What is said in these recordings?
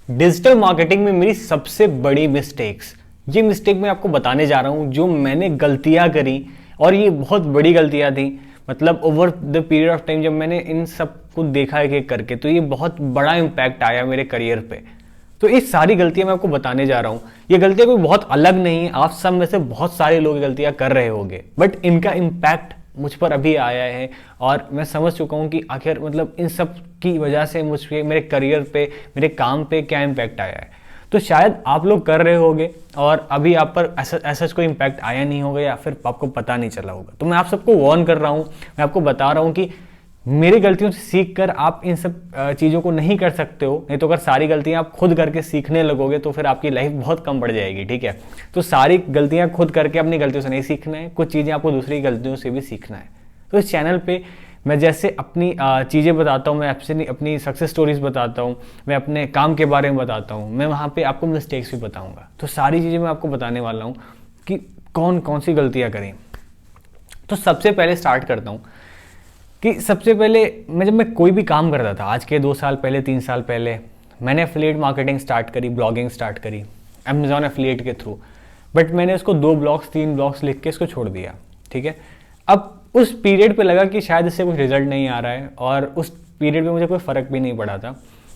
Digital marketing में मेरी सबसे बड़ी मिस्टेक्स, ये मिस्टेक मैं आपको बताने जा रहा हूँ जो मैंने गलतियाँ करी, और ये बहुत बड़ी गलतियाँ थी। मतलब over the period of time जब मैंने इन सब को देखा एक एक करके, तो ये बहुत बड़ा इम्पैक्ट आया मेरे करियर पे। तो ये सारी गलतियां मैं आपको बताने जा रहा हूँ। ये गलतियां कोई बहुत अलग नहीं है, आप सब में से बहुत सारे लोग ये गलतियां कर रहे होंगे, बट इनका इम्पैक्ट मुझ पर अभी आया है और मैं समझ चुका हूँ कि आखिर मतलब इन सब की वजह से मुझे मेरे करियर पे, मेरे काम पे क्या इम्पैक्ट आया है। तो शायद आप लोग कर रहे होंगे और अभी आप पर ऐसा कोई इम्पैक्ट आया नहीं होगा या फिर आपको पता नहीं चला होगा। तो मैं आप सबको वार्न कर रहा हूँ, मैं आपको बता रहा हूँ कि मेरी गलतियों से सीख कर आप इन सब चीज़ों को नहीं कर सकते हो। नहीं तो अगर सारी गलतियां आप खुद करके सीखने लगोगे तो फिर आपकी लाइफ बहुत कम बढ़ जाएगी, ठीक है। तो सारी गलतियां खुद करके अपनी गलतियों से नहीं सीखना है, कुछ चीज़ें आपको दूसरी गलतियों से भी सीखना है। तो इस चैनल पे मैं जैसे अपनी चीज़ें बताता हूँ, मैं अपनी सक्सेस स्टोरीज बताता हूँ, मैं अपने काम के बारे में बताता हूँ, मैं वहाँ पे आपको मिस्टेक्स भी बताऊँगा। तो सारी चीज़ें मैं आपको बताने वाला हूँ कि कौन कौन सी गलतियाँ करें। तो सबसे पहले स्टार्ट करता हूँ कि सबसे पहले जब मैं कोई भी काम करता था, आज के 2 साल पहले 3 साल पहले मैंने एफिलिएट मार्केटिंग स्टार्ट करी, ब्लॉगिंग स्टार्ट करी अमेजॉन एफिलिएट के थ्रू। बट मैंने उसको 2 ब्लॉग्स 3 ब्लॉग्स लिख के इसको छोड़ दिया, ठीक है। अब उस पीरियड पे लगा कि शायद इससे कुछ रिजल्ट नहीं आ रहा है और उस पीरियड में मुझे कोई फ़र्क भी नहीं पड़ा था।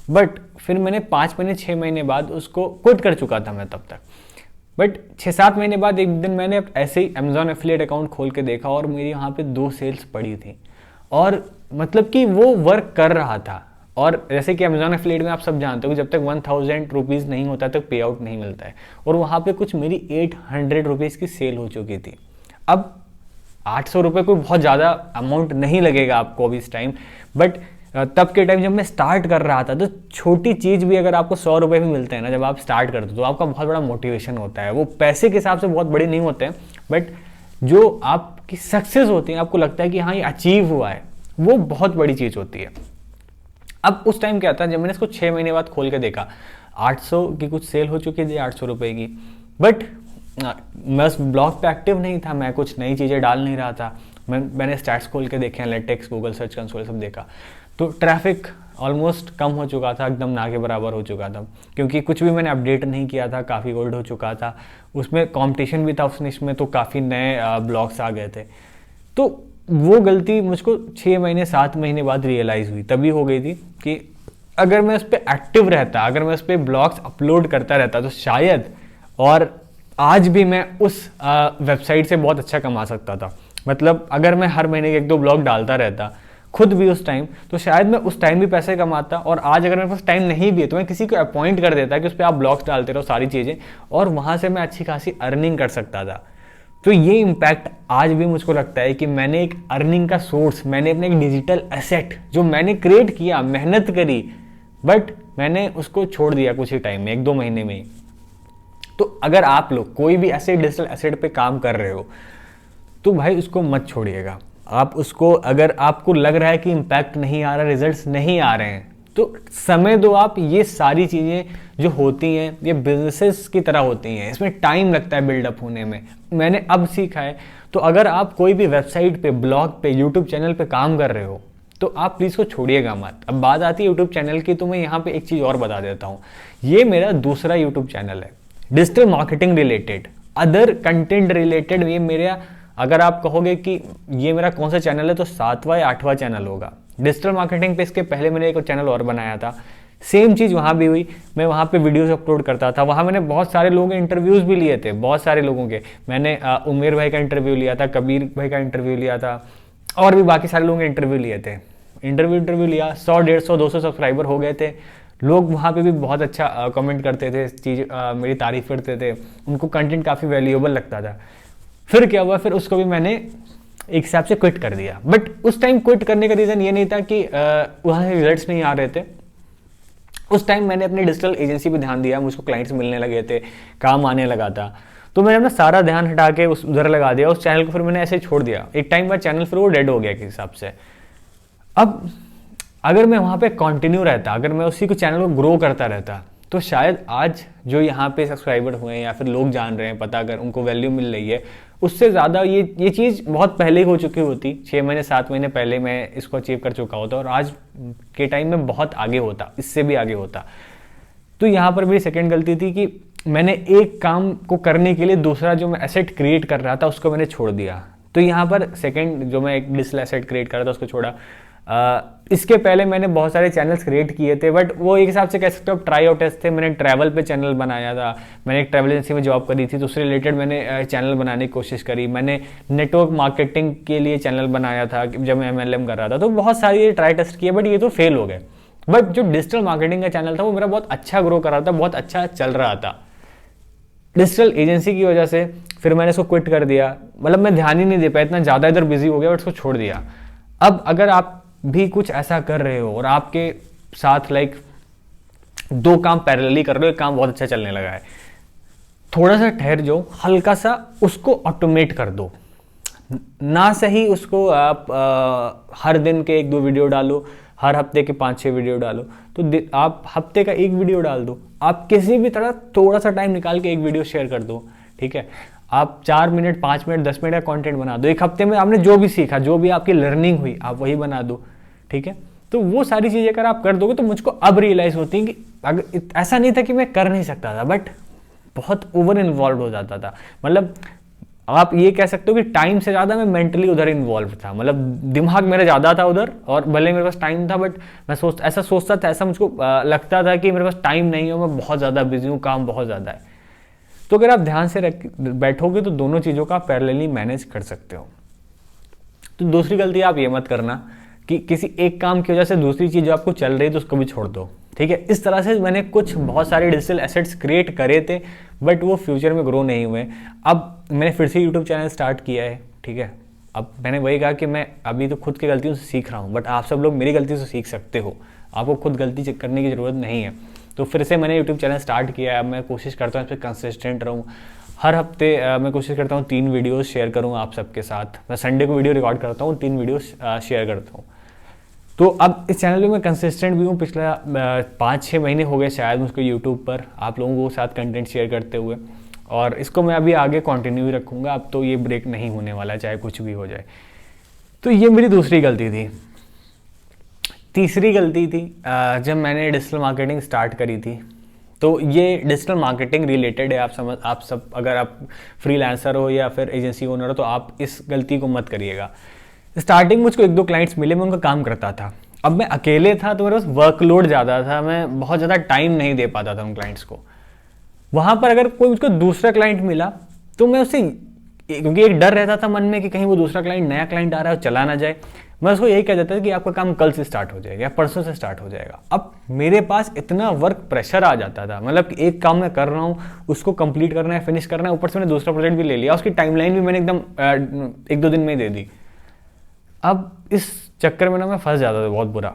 बट फिर मैंने 5 महीने 6 महीने बाद उसको क्विट कर चुका था मैं तब तक। बट 6-7 महीने बाद एक दिन मैंने ऐसे ही अमेजॉन एफिलिएट अकाउंट खोल के देखा और मेरी यहाँ पे 2 सेल्स पड़ी थी और मतलब कि वो वर्क कर रहा था। और जैसे कि अमेजॉन एफिलिएट में आप सब जानते हो कि जब तक 1000 रुपीज़ नहीं होता तक पे आउट नहीं मिलता है, और वहाँ पे कुछ मेरी 800 रुपीज़ की सेल हो चुकी थी। अब 800 रुपये कोई बहुत ज़्यादा अमाउंट नहीं लगेगा आपको अभी इस टाइम, बट तब के टाइम जब मैं स्टार्ट कर रहा था तो छोटी चीज़ भी अगर आपको 100 रुपये भी मिलते हैं ना जब आप स्टार्ट करते हो, तो आपका बहुत बड़ा मोटिवेशन होता है। वो पैसे के हिसाब से बहुत बड़े नहीं होते हैं, बट जो आपकी सक्सेस होती है, आपको लगता है कि हाँ ये अचीव हुआ है, वो बहुत बड़ी चीज़ होती है। अब उस टाइम क्या था, जब मैंने इसको 6 महीने बाद खोल के देखा, 800 की कुछ सेल हो चुकी थी, 800 रुपये की। बट मैं उस ब्लॉग पे एक्टिव नहीं था, मैं कुछ नई चीज़ें डाल नहीं रहा था। मैंने स्टैट्स खोल के देखे, एनालिटिक्स, गूगल सर्च कंसोल सब देखा, तो ट्रैफिक ऑलमोस्ट कम हो चुका था, एकदम ना के बराबर हो चुका था, क्योंकि कुछ भी मैंने अपडेट नहीं किया था, काफ़ी ओल्ड हो चुका था। उसमें कंपटीशन भी था उस निश में, तो काफ़ी नए ब्लॉग्स आ गए थे। तो वो गलती मुझको 6 महीने 7 महीने बाद रियलाइज़ हुई, तभी हो गई थी कि अगर मैं उस पर एक्टिव रहता, अगर मैं उस पर ब्लॉग्स अपलोड करता रहता, तो शायद और आज भी मैं उस वेबसाइट से बहुत अच्छा कमा सकता था। मतलब अगर मैं हर महीने 1-2 ब्लॉग डालता रहता खुद भी उस टाइम, तो शायद मैं उस टाइम भी पैसे कमाता। और आज अगर मेरे पास टाइम नहीं भी है तो मैं किसी को अपॉइंट कर देता कि उस पर आप ब्लॉग्स डालते रहो, सारी चीज़ें, और वहाँ से मैं अच्छी खासी अर्निंग कर सकता था। तो ये इम्पैक्ट आज भी मुझको लगता है कि मैंने एक अर्निंग का सोर्स, मैंने अपने एक डिजिटल एसेट जो मैंने क्रिएट किया, मेहनत करी, बट मैंने उसको छोड़ दिया कुछ ही टाइम में, 1-2 महीने में ही। तो अगर आप लोग कोई भी ऐसे डिजिटल एसेट पे काम कर रहे हो तो भाई उसको मत छोड़िएगा। आप उसको, अगर आपको लग रहा है कि इम्पैक्ट नहीं आ रहा, रिजल्ट्स नहीं आ रहे हैं, तो समय दो आप। ये सारी चीज़ें जो होती हैं ये बिजनेसेस की तरह होती हैं, इसमें टाइम लगता है बिल्डअप होने में, मैंने अब सीखा है। तो अगर आप कोई भी वेबसाइट पे, ब्लॉग पे, यूट्यूब चैनल पे काम कर रहे हो तो आप प्लीज़ को छोड़िएगा मत। अब बात आती है यूट्यूब चैनल की, तो मैं यहाँ पे एक चीज़ और बता देता हूँ। ये मेरा दूसरा यूट्यूब चैनल है, digital marketing related, other content related. ये मेरा, अगर आप कहोगे कि ये मेरा कौन सा चैनल है, तो 7वां या 8वां चैनल होगा। डिजिटल मार्केटिंग पे इसके पहले मैंने एक चैनल और बनाया था, सेम चीज़ वहाँ भी हुई। मैं वहाँ पे वीडियोस अपलोड करता था, वहाँ मैंने बहुत सारे लोगों के इंटरव्यूज़ भी लिए थे, बहुत सारे लोगों के। मैंने उमेर भाई का इंटरव्यू लिया था, कबीर भाई का इंटरव्यू लिया था, और भी बाकी सारे लोगों के इंटरव्यू लिए थे। इंटरव्यू लिया, 100, 150, 200 सब्सक्राइबर हो गए थे। लोग वहाँ पे भी बहुत अच्छा कमेंट करते थे, मेरी तारीफ करते थे, उनको कंटेंट काफ़ी वैल्यूएबल लगता था। फिर क्या हुआ, फिर उसको भी मैंने एक हिसाब से क्विट कर दिया। बट उस टाइम क्विट करने का रीज़न ये नहीं था कि वहाँ से रिजल्ट्स नहीं आ रहे थे। उस टाइम मैंने अपनी डिजिटल एजेंसी पे ध्यान दिया, मुझको क्लाइंट्स मिलने लगे थे, काम आने लगा था, तो मैंने अपना सारा ध्यान हटा के उस उधर लगा दिया। उस चैनल को फिर मैंने ऐसे छोड़ दिया। एक टाइम बाद चैनल फिर वो डेड हो गया के हिसाब से। अब अगर मैं वहाँ पे कंटिन्यू रहता, अगर मैं उसी को चैनल को ग्रो करता रहता, तो शायद आज जो यहाँ पे सब्सक्राइबर हुए हैं या फिर लोग जान रहे हैं, पता अगर उनको वैल्यू मिल रही है, उससे ज़्यादा ये चीज़ बहुत पहले ही हो चुकी होती। 6 महीने 7 महीने पहले मैं इसको अचीव कर चुका होता, और आज के टाइम में बहुत आगे होता, इससे भी आगे होता। तो यहाँ पर मेरी सेकंड गलती थी कि मैंने एक काम को करने के लिए दूसरा जो मैं एसेट क्रिएट कर रहा था उसको मैंने छोड़ दिया। तो यहाँ पर सेकंड जो मैं एक डिजिटल एसेट क्रिएट कर रहा था उसको छोड़ा। इसके पहले मैंने बहुत सारे चैनल्स क्रिएट किए थे, बट वो एक हिसाब से कह सकते हो ट्राई आउट टेस्ट थे। मैंने ट्रैवल पे चैनल बनाया था, मैंने एक ट्रैवल एजेंसी में जॉब करी थी तो उससे रिलेटेड मैंने चैनल बनाने की कोशिश करी। मैंने नेटवर्क मार्केटिंग के लिए चैनल बनाया था जब मैं MLM कर रहा था। तो बहुत सारी ट्राई टेस्ट किए, बट ये तो फेल हो गए। बट जो डिजिटल मार्केटिंग का चैनल था वो मेरा बहुत अच्छा ग्रो कर रहा था, बहुत अच्छा चल रहा था। डिजिटल एजेंसी की वजह से फिर मैंने इसको क्विट कर दिया, मतलब मैं ध्यान ही नहीं दे पाया, इतना ज़्यादा इधर बिजी हो गया बट उसको छोड़ दिया। अब अगर आप भी कुछ ऐसा कर रहे हो और आपके साथ लाइक दो काम पैरेलली कर रहे हो, एक काम बहुत अच्छा चलने लगा है, थोड़ा सा ठहर जाओ, हल्का सा उसको ऑटोमेट कर दो। ना सही उसको आप हर दिन के 1-2 वीडियो डालो, हर हफ्ते के 5-6 वीडियो डालो, तो आप हफ्ते का 1 वीडियो डाल दो। आप किसी भी तरह थोड़ा सा टाइम निकाल के 1 वीडियो शेयर कर दो, ठीक है। आप 4 मिनट, 5 मिनट, 10 मिनट का कंटेंट बना दो। एक हफ्ते में आपने जो भी सीखा, जो भी आपकी लर्निंग हुई, आप वही बना दो, ठीक है। तो वो सारी चीज़ें अगर आप कर दोगे तो मुझको अब रियलाइज़ होती है कि अगर ऐसा नहीं था कि मैं कर नहीं सकता था, बट बहुत ओवर इन्वॉल्व हो जाता था। मतलब आप ये कह सकते हो कि टाइम से ज़्यादा मैं मेंटली उधर इन्वॉल्व था, मतलब दिमाग मेरा ज़्यादा था उधर, और भले मेरे पास टाइम था बट मैं ऐसा सोचता था, ऐसा मुझको लगता था कि मेरे पास टाइम नहीं है, मैं बहुत ज़्यादा बिजी हूँ, काम बहुत ज़्यादा है। तो अगर आप ध्यान से बैठोगे तो दोनों चीज़ों का पैरेलली मैनेज कर सकते हो। तो दूसरी गलती आप ये मत करना कि किसी एक काम की वजह से दूसरी चीज़ जो आपको चल रही है तो उसको भी छोड़ दो, ठीक है। इस तरह से मैंने बहुत सारे डिजिटल एसेट्स क्रिएट करे थे, बट वो फ्यूचर में ग्रो नहीं हुए। अब मैंने फिर से यूट्यूब चैनल स्टार्ट किया है, ठीक है। अब मैंने वही कहा कि मैं अभी तो खुद की गलतियों से सीख रहा हूँ, बट आप सब लोग मेरी गलती से सीख सकते हो, आपको खुद गलती चेक करने की ज़रूरत नहीं है। तो फिर से मैंने यूट्यूब चैनल स्टार्ट किया है। अब मैं कोशिश करता हूँ इस पर कंसिस्टेंट रहूँ। हर हफ्ते मैं कोशिश करता हूँ 3 वीडियोज़ शेयर करूँ आप सबके साथ। मैं संडे को वीडियो रिकॉर्ड करता हूँ, 3 वीडियोज़ शेयर करता हूँ। तो अब इस चैनल पे मैं कंसिस्टेंट भी हूँ। पिछला 5-6 महीने हो गए शायद मुझको यूट्यूब पर आप लोगों के साथ कंटेंट शेयर करते हुए, और इसको मैं अभी आगे कंटिन्यू ही रखूँगा। अब तो ये ब्रेक नहीं होने वाला, चाहे कुछ भी हो जाए। तो ये मेरी दूसरी गलती थी। तीसरी गलती थी जब मैंने डिजिटल मार्केटिंग स्टार्ट करी थी। तो ये डिजिटल मार्केटिंग रिलेटेड है, आप सब अगर आप फ्रीलांसर हो या फिर एजेंसी ओनर हो तो आप इस गलती को मत करिएगा। स्टार्टिंग मुझको 1-2 क्लाइंट्स मिले, मैं उनका काम करता था। अब मैं अकेले था तो मेरे पास वर्कलोड ज़्यादा था, मैं बहुत ज़्यादा टाइम नहीं दे पाता था उन क्लाइंट्स को। वहाँ पर अगर कोई मुझको दूसरा क्लाइंट मिला तो मैं उससे, क्योंकि एक डर रहता था मन में कि कहीं वो दूसरा क्लाइंट, नया क्लाइंट आ रहा है और चला ना जाए, मैं उसको यही कह देता था कि आपका काम कल से स्टार्ट हो जाएगा या परसों से स्टार्ट हो जाएगा। अब मेरे पास इतना वर्क प्रेशर आ जाता था, मतलब कि एक काम मैं कर रहा हूँ, उसको कंप्लीट करना है, फिनिश करना है, ऊपर से मैंने दूसरा प्रोजेक्ट भी ले लिया, उसकी टाइमलाइन भी मैंने एकदम 1-2 दिन में ही दे दी। अब इस चक्कर में ना मैं फंस जाता था बहुत बुरा,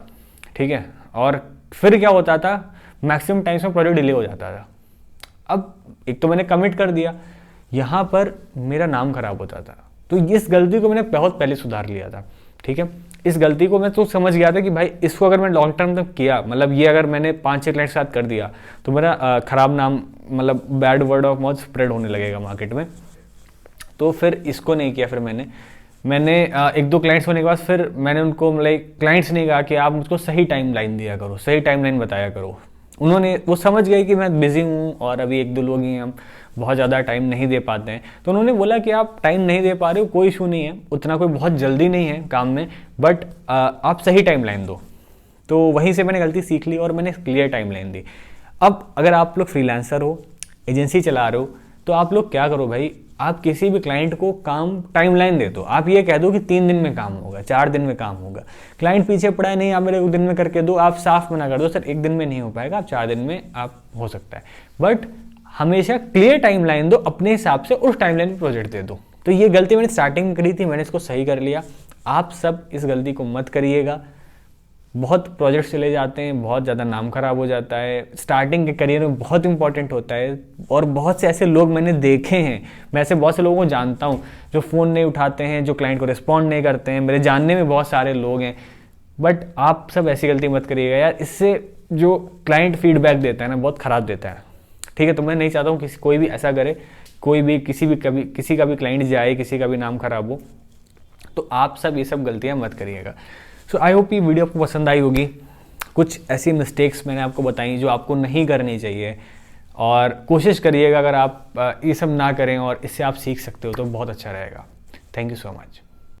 ठीक है। और फिर क्या होता था, मैक्सिमम टाइम्स में प्रोजेक्ट डिले हो जाता था। अब एक तो मैंने कमिट कर दिया, यहाँ पर मेरा नाम खराब होता था। तो इस गलती को मैंने बहुत पहले सुधार लिया था, ठीक है। इस गलती को मैं तो समझ गया था कि भाई इसको अगर मैं लॉन्ग टर्म तक किया, मतलब ये अगर मैंने 5-6 क्लाइंट के साथ कर दिया तो मेरा खराब नाम, मतलब bad word of mouth spread होने लगेगा मार्केट में। तो फिर इसको नहीं किया। फिर मैंने 1-2 क्लाइंट्स होने के बाद फिर मैंने उनको, मतलब क्लाइंट्स ने कहा कि आप मुझको सही टाइम लाइन दिया करो, सही टाइम लाइन बताया करो। वो समझ गए कि मैं बिजी हूँ और अभी 1-2 लोग ही हम बहुत ज़्यादा टाइम नहीं दे पाते हैं। तो उन्होंने बोला कि आप टाइम नहीं दे पा रहे हो, कोई इशू नहीं है, उतना कोई बहुत जल्दी नहीं है काम में, बट आप सही टाइम लाइन दो। तो वहीं से मैंने गलती सीख ली और मैंने क्लियर टाइम लाइन दी। अब अगर आप लोग फ्रीलांसर हो, एजेंसी चला रहे हो, तो आप लोग क्या करो भाई, आप किसी भी क्लाइंट को काम टाइमलाइन दे दो। आप ये कह दो कि 3 दिन में काम होगा, 4 दिन में काम होगा। क्लाइंट पीछे पड़ा है, नहीं आप मेरे 1 दिन में करके दो, आप साफ मना कर दो, सर 1 दिन में नहीं हो पाएगा, आप 4 दिन में आप हो सकता है। बट हमेशा क्लियर टाइमलाइन दो, अपने हिसाब से उस टाइमलाइन में प्रोजेक्ट दे दो। तो ये गलती मैंने स्टार्टिंग में करी थी, मैंने इसको सही कर लिया। आप सब इस गलती को मत करिएगा। बहुत प्रोजेक्ट्स चले जाते हैं, बहुत ज़्यादा नाम खराब हो जाता है। स्टार्टिंग के करियर में बहुत इंपॉर्टेंट होता है, और बहुत से ऐसे लोग मैंने देखे हैं, मैं ऐसे बहुत से लोगों को जानता हूँ जो फ़ोन नहीं उठाते हैं, जो क्लाइंट को रिस्पॉन्ड नहीं करते हैं। मेरे जानने में बहुत सारे लोग हैं। बट आप सब ऐसी गलती मत करिएगा यार, इससे जो क्लाइंट फीडबैक देता है ना, बहुत ख़राब देता है, ठीक है। तो मैं नहीं चाहता हूँ कोई भी ऐसा करे, कोई भी किसी का भी क्लाइंट जाए, किसी का भी नाम खराब हो। तो आप सब ये सब गलतियाँ मत करिएगा। सो आई होप ये वीडियो आपको पसंद आई होगी। कुछ ऐसी मिस्टेक्स मैंने आपको बताई जो आपको नहीं करनी चाहिए, और कोशिश करिएगा अगर आप ये सब ना करें और इससे आप सीख सकते हो तो बहुत अच्छा रहेगा। Thank you so much.